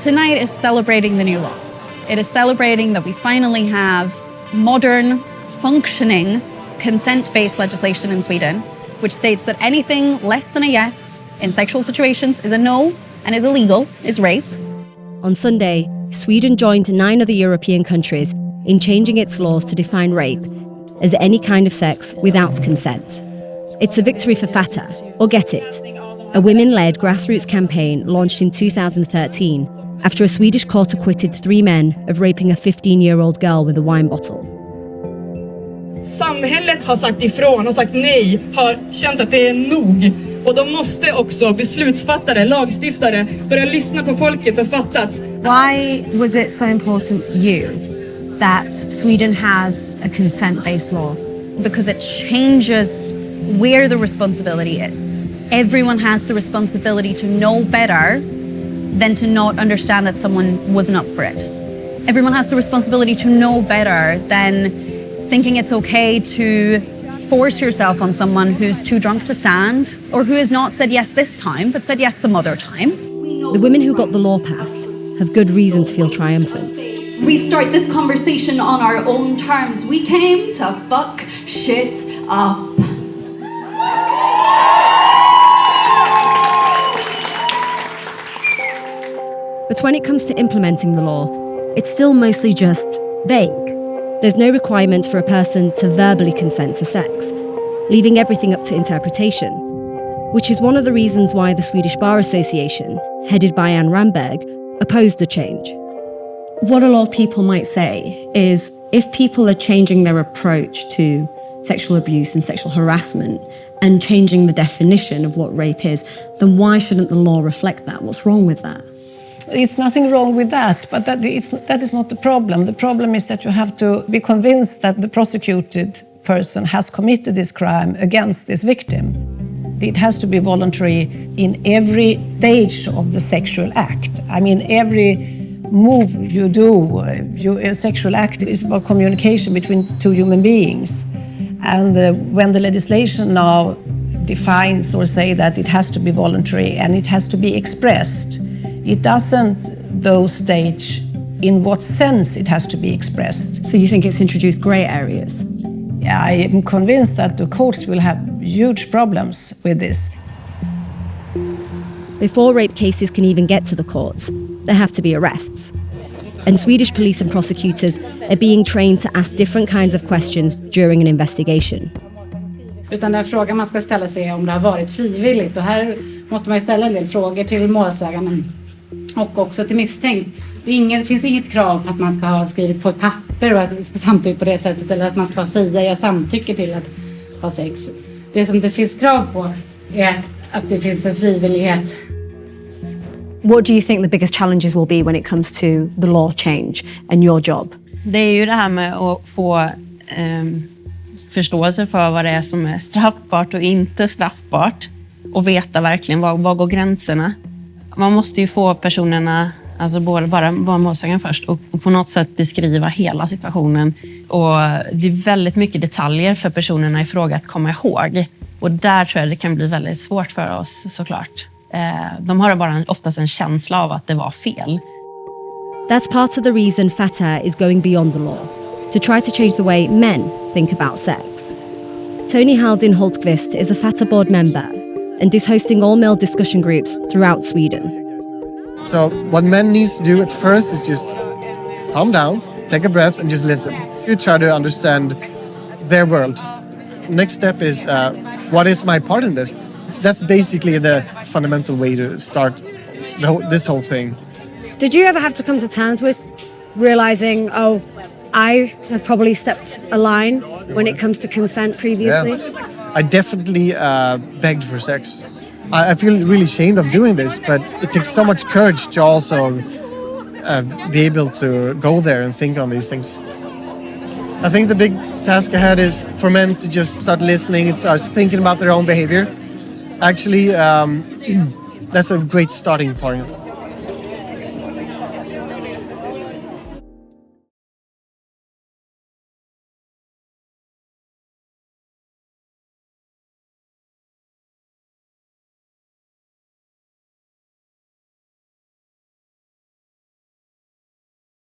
Tonight is celebrating the new law. It is celebrating that we finally have modern, functioning, consent-based legislation in Sweden, which states that anything less than a yes in sexual situations is a no and is illegal, is rape. On Sunday, Sweden joined 9 other European countries in changing its laws to define rape as any kind of sex without consent. It's a victory for Fatta, or Get It, a women-led grassroots campaign launched in 2013 after a Swedish court acquitted 3 men of raping a 15-year-old girl with a wine bottle. Samhället har sagt ifrån, har sagt nej, har känt att det är nog. Och då måste också beslutsfattare, lagstiftare börja lyssna på folket och fatta att... Why was it so important to you that Sweden has a consent-based law? Because it changes where the responsibility is. Everyone has the responsibility to know better than to not understand that someone wasn't up for it. Everyone has the responsibility to know better than thinking it's okay to force yourself on someone who's too drunk to stand or who has not said yes this time but said yes some other time. The women who got the law passed have good reason to feel triumphant. We start this conversation on our own terms. We came to fuck shit up. But when it comes to implementing the law, it's still mostly just vague. There's no requirement for a person to verbally consent to sex, leaving everything up to interpretation, which is one of the reasons why the Swedish Bar Association, headed by Anne Ramberg, opposed the change. What a lot of people might say is if people are changing their approach to sexual abuse and sexual harassment and changing the definition of what rape is, then why shouldn't the law reflect that? What's wrong with that? It's nothing wrong with that, but that is not the problem. The problem is that you have to be convinced that the prosecuted person has committed this crime against this victim. It has to be voluntary in every stage of the sexual act. I mean, every move you do, a sexual act is about communication between 2 human beings. And when the legislation now defines or say that it has to be voluntary and it has to be expressed, it doesn't, though, state in what sense it has to be expressed. So you think it's introduced grey areas? Yeah, I am convinced that the courts will have huge problems with this. Before rape cases can even get to the courts, there have to be arrests. And Swedish police and prosecutors are being trained to ask different kinds of questions during an investigation. Utan den frågan man ska ställa sig är om det har varit frivilligt. Och här måste man ju ställa en del frågor till målsäganden och också till misstänkt. Det finns inget krav på att man ska ha skrivit på ett papper och att samtycke på det sättet, eller att man ska säga jag samtycker till att ha sex. Det som det finns krav på är att det finns en frivillighet. What do you think the biggest challenges will be when it comes to the law change and your job? Det är ju det här med att få förståelse för vad det är som är straffbart och inte straffbart. Och veta verkligen var går gränserna. Man måste ju få personerna, alltså bara målsägaren först, och på något sätt beskriva hela situationen. Och det är väldigt mycket detaljer för personerna i fråga att komma ihåg. Och där tror jag det kan bli väldigt svårt för oss, såklart. De har bara oftast en känsla av att det var fel. That's part of the reason Fatta is going beyond the law, to try to change the way men think about sex. Tony Haldin Holtqvist is a Fatta board member and is hosting all-male discussion groups throughout Sweden. So what men needs to do at first is just calm down, take a breath and just listen. You try to understand their world. Next step is, what is my part in this? That's basically the fundamental way to start this whole thing. Did you ever have to come to terms with realizing, oh, I have probably stepped a line when it comes to consent previously? Yeah. I definitely begged for sex. I feel really ashamed of doing this, but it takes so much courage to also be able to go there and think on these things. I think the big task ahead is for men to just start listening and start thinking about their own behavior. Actually, that's a great starting point.